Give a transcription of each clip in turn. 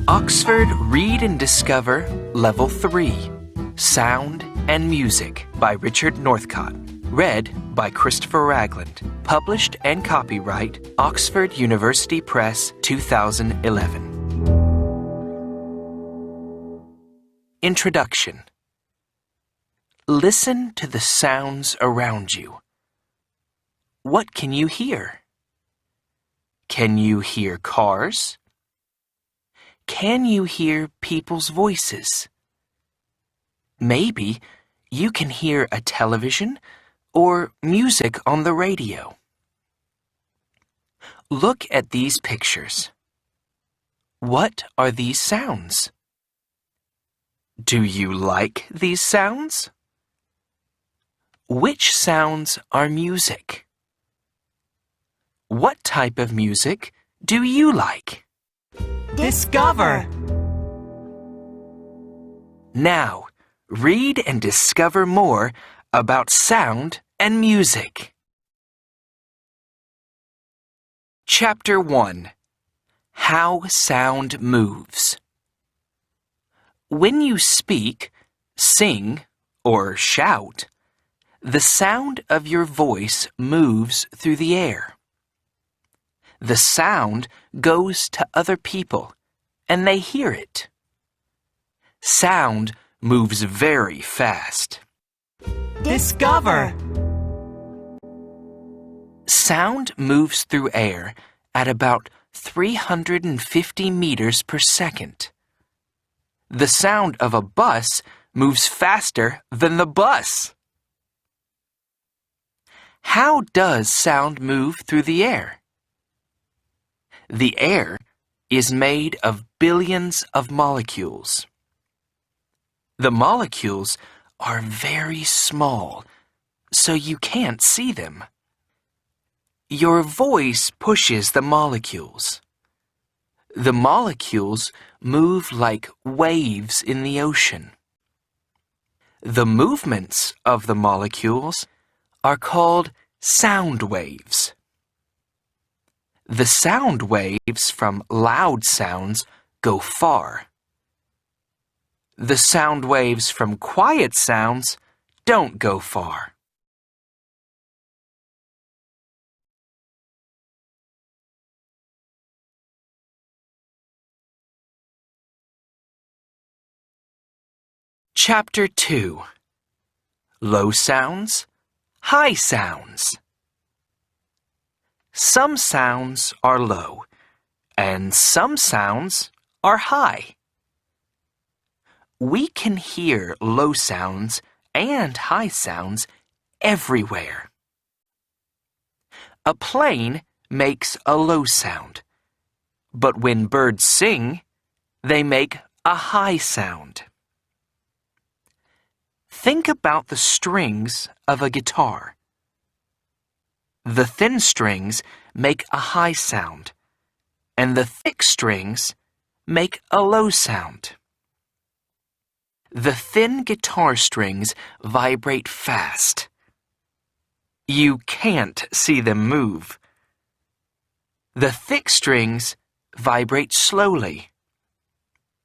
Oxford Read and Discover Level 3 Sound and Music by Richard Northcott. Read by Christopher Ragland. Published and copyright Oxford University Press 2011. Introduction. Listen to the sounds around you. What can you hear? Can you hear cars? Can you hear people's voices? Maybe you can hear a television or music on the radio. Look at these pictures. What are these sounds? Do you like these sounds? Which sounds are music? What type of music do you like? Discover! Now, read and discover more about sound and music. Chapter 1. How Sound Moves. When you speak, sing, or shout, the sound of your voice moves through the air. The sound goes to other people, and they hear it. Sound moves very fast. Discover! Sound moves through air at about 350 meters per second. The sound of a bus moves faster than the bus. How does sound move through the air? The air is made of billions of molecules. The molecules are very small, so you can't see them. Your voice pushes the molecules. The molecules move like waves in the ocean. The movements of the molecules are called sound waves. The sound waves from loud sounds go far. The sound waves from quiet sounds don't go far. Chapter 2. Low sounds, high sounds. Some sounds are low, and some sounds are high. We can hear low sounds and high sounds everywhere. A plane makes a low sound, but when birds sing, they make a high sound. Think about the strings of a guitar. The thin strings make a high sound, and the thick strings make a low sound. The thin guitar strings vibrate fast. You can't see them move. The thick strings vibrate slowly.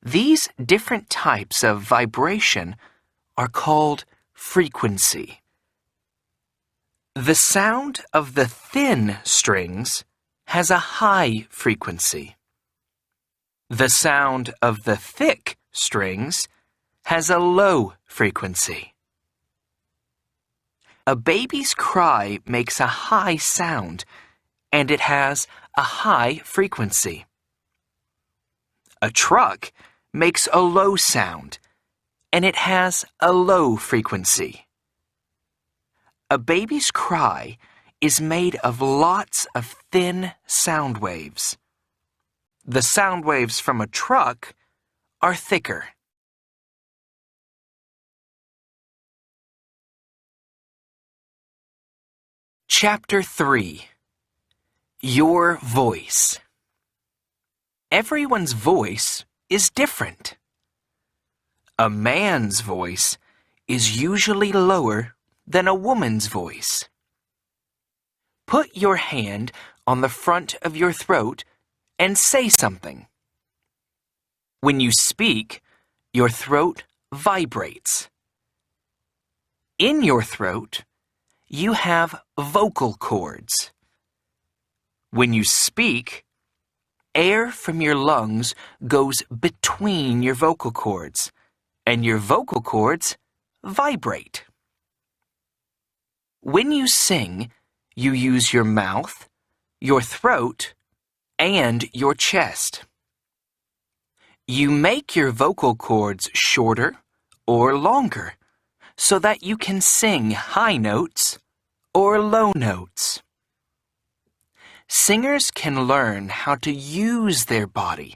These different types of vibration are called frequency. The sound of the thin strings has a high frequency. The sound of the thick strings has a low frequency. A baby's cry makes a high sound, and it has a high frequency. A truck makes a low sound, and it has a low frequency. A baby's cry is made of lots of thin sound waves. The sound waves from a truck are thicker. Chapter 3. Your voice. Everyone's voice is different. A man's voice is usually lower than a woman's voice. Put your hand on the front of your throat and say something. When you speak, your throat vibrates. In your throat, you have vocal cords. When you speak, air from your lungs goes between your vocal cords, and your vocal cords vibrate. When you sing, you use your mouth, your throat, and your chest. You make your vocal cords shorter or longer so that you can sing high notes or low notes. Singers can learn how to use their body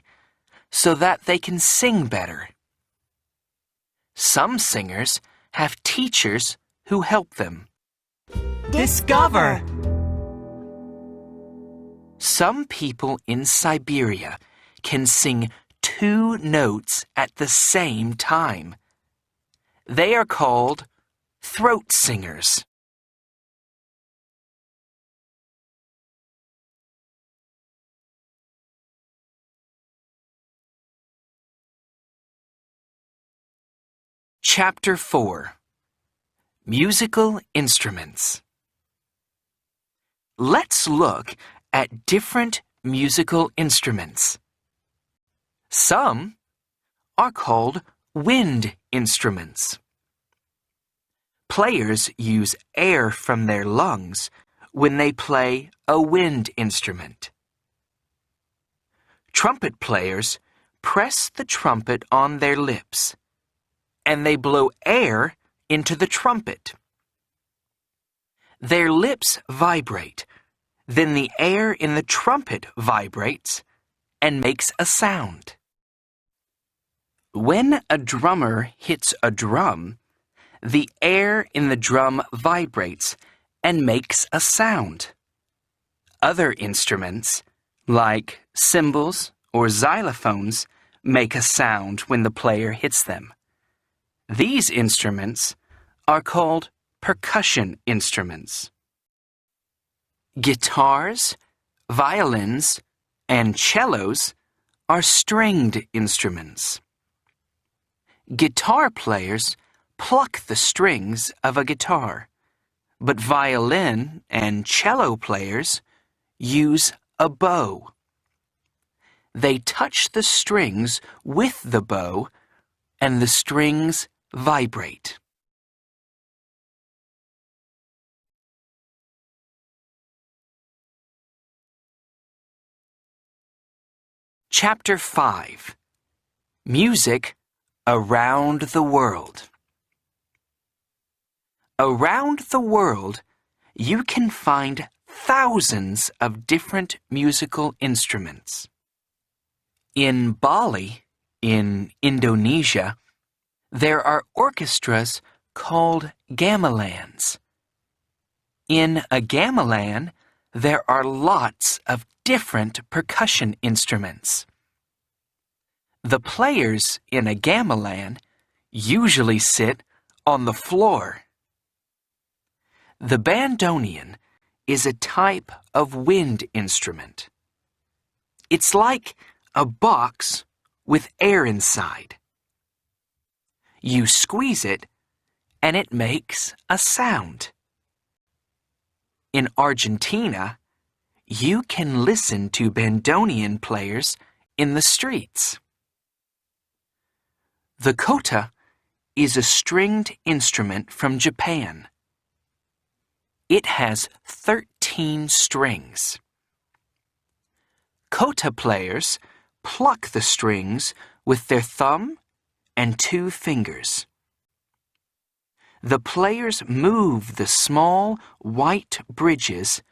so that they can sing better. Some singers have teachers who help them. Discover. Some people in Siberia can sing 2 notes at the same time. They are called throat singers. Chapter 4. Musical Instruments. Let's look at different musical instruments. Some are called wind instruments. Players use air from their lungs when they play a wind instrument. Trumpet players press the trumpet on their lips, and they blow air into the trumpet. Their lips vibrate, then the air in the trumpet vibrates and makes a sound. When a drummer hits a drum, the air in the drum vibrates and makes a sound. Other instruments, like cymbals or xylophones, make a sound when the player hits them. These instruments are called percussion instruments. Guitars, violins, and cellos are stringed instruments. Guitar players pluck the strings of a guitar, but violin and cello players use a bow. They touch the strings with the bow, and the strings vibrate. Chapter 5. Music Around the World. Around the world, you can find thousands of different musical instruments. In Bali, in Indonesia, there are orchestras called gamelans. In a gamelan, there are lots of different percussion instruments. The players in a gamelan usually sit on the floor. The bandoneon is a type of wind instrument. It's like a box with air inside. You squeeze it, and it makes a sound. In Argentina, you can listen to bandoneon players in the streets. The kota is a stringed instrument from Japan. It has 13 strings. Kota players pluck the strings with their thumb and 2 fingers. The players move the small white bridges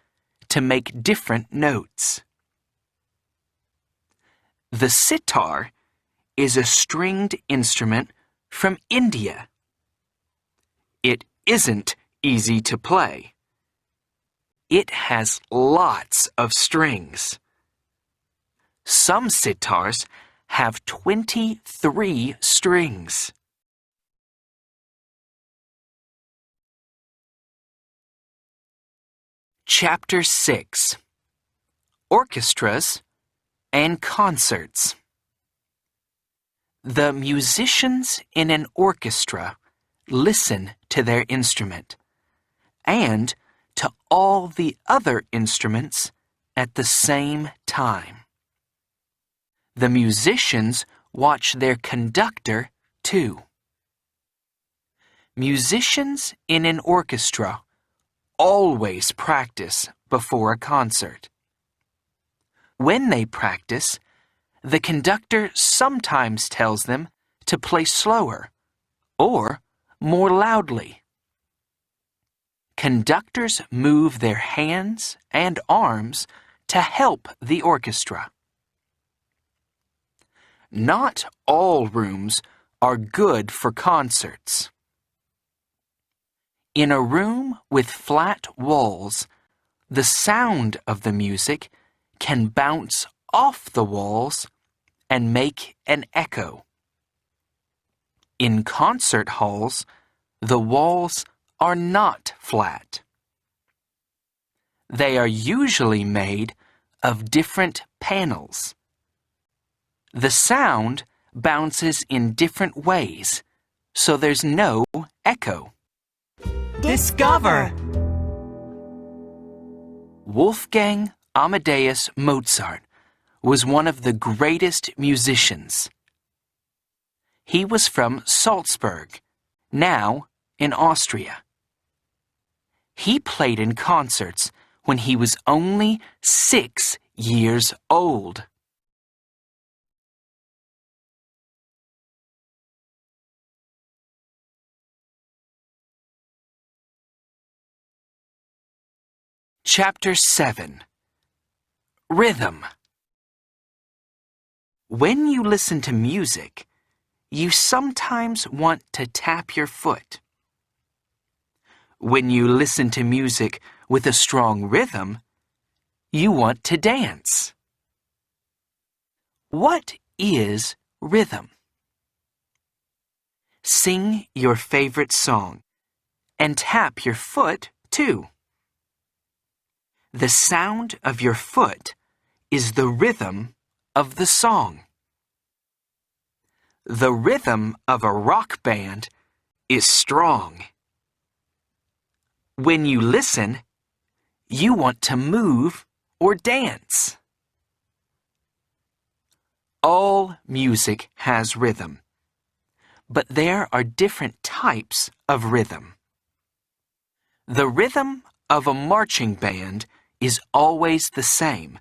to make different notes. The sitar is a stringed instrument from India. It isn't easy to play. It has lots of strings. Some sitars have 23 strings. Chapter 6. Orchestras and Concerts. The musicians in an orchestra listen to their instrument and to all the other instruments at the same time. The musicians watch their conductor too. Musicians in an orchestra always practice before a concert. When they practice, the conductor sometimes tells them to play slower or more loudly. Conductors move their hands and arms to help the orchestra. Not all rooms are good for concerts. In a room with flat walls, the sound of the music can bounce off the walls and make an echo. In concert halls, the walls are not flat. They are usually made of different panels. The sound bounces in different ways, so there's no echo. Discover. Wolfgang Amadeus Mozart was one of the greatest musicians. He was from Salzburg, now in Austria. He played in concerts when he was only 6 years old. Chapter 7. Rhythm. When you listen to music, you sometimes want to tap your foot. When you listen to music with a strong rhythm, you want to dance. What is rhythm? Sing your favorite song and tap your foot too. The sound of your foot is the rhythm of the song. The rhythm of a rock band is strong. When you listen, you want to move or dance. All music has rhythm, but there are different types of rhythm. The rhythm of a marching band is always the same,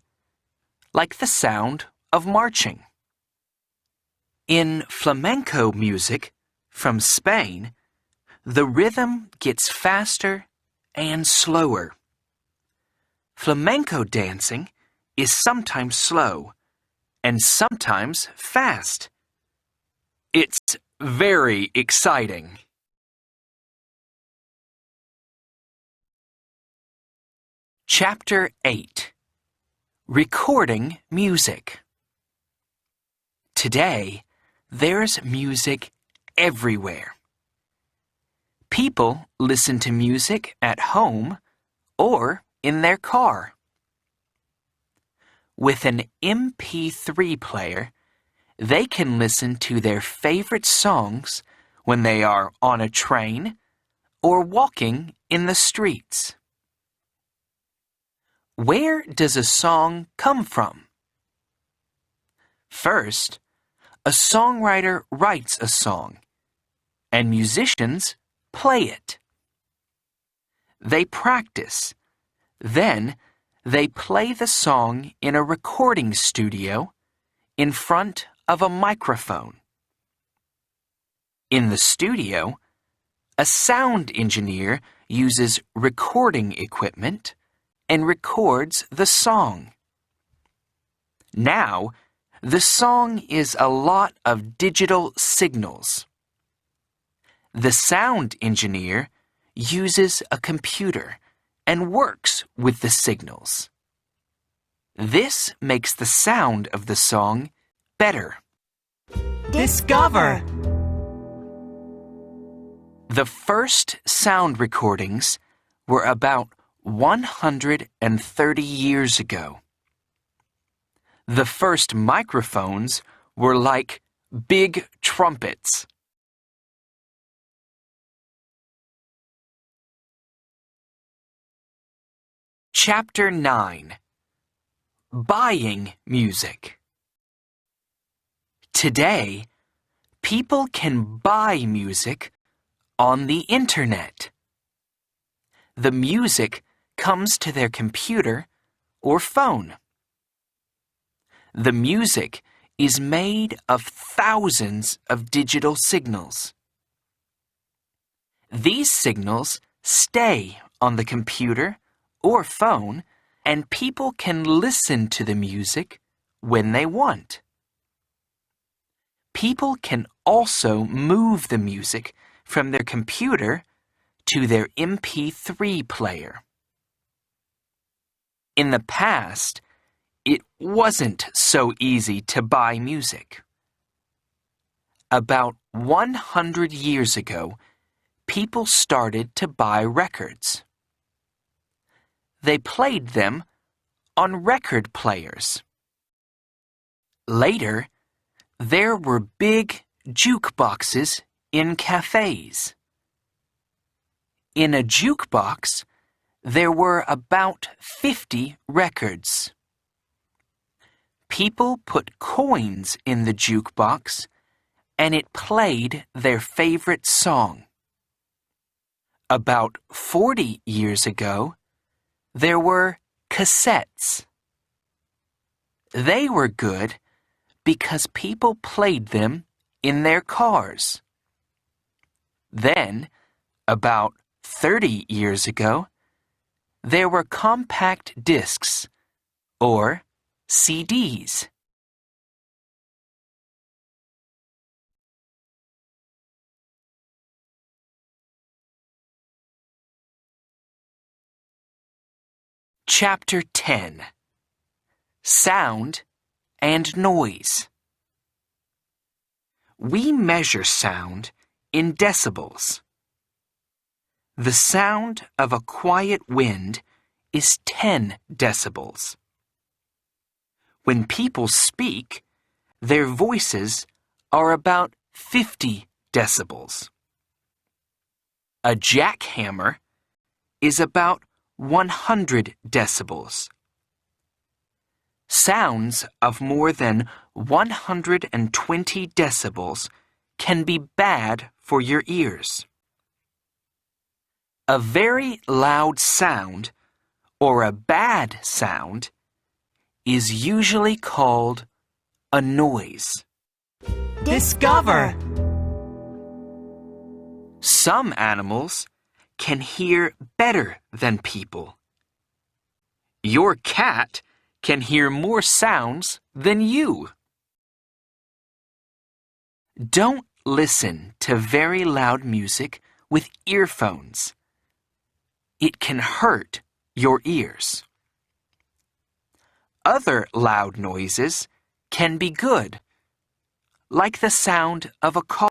like the sound of marching. In flamenco music from Spain, the rhythm gets faster and slower. Flamenco dancing is sometimes slow and sometimes fast. It's very exciting. Chapter 8. Recording music. Today, there's music everywhere. People listen to music at home or in their car. With an MP3 player, they can listen to their favorite songs when they are on a train or walking in the streets. Where does a song come from? First, a songwriter writes a song, and musicians play it. They practice. Then, they play the song in a recording studio in front of a microphone. In the studio, a sound engineer uses recording equipment and records the song. Now, the song is a lot of digital signals. The sound engineer uses a computer and works with the signals. This makes the sound of the song better. Discover. The first sound recordings were about 130 years ago. The first microphones were like Big trumpets. Chapter 9. Buying music. Today, people can buy music on the internet. The music comes to their computer or phone. The music is made of thousands of digital signals. These signals stay on the computer or phone, and people can listen to the music when they want. People can also move the music from their computer to their MP3 player. In the past, it wasn't so easy to buy music. About 100 years ago, people started to buy records. They played them on record players. Later, there were big jukeboxes in cafes. In a jukebox, there were about 50 records. People put coins in the jukebox, and it played their favorite song. About 40 years ago, there were cassettes. They were good because people played them in their cars. Then, about 30 years ago, there were compact discs, or CDs. Chapter 10. Sound and Noise. We measure sound in decibels. The sound of a quiet wind is 10 decibels. When people speak, their voices are about 50 decibels. A jackhammer is about 100 decibels. Sounds of more than 120 decibels can be bad for your ears. A very loud sound, or a bad sound, is usually called a noise. Discover. Some animals can hear better than people. Your cat can hear more sounds than you. Don't listen to very loud music with earphones. It can hurt your ears. Other loud noises can be good, like the sound of a car.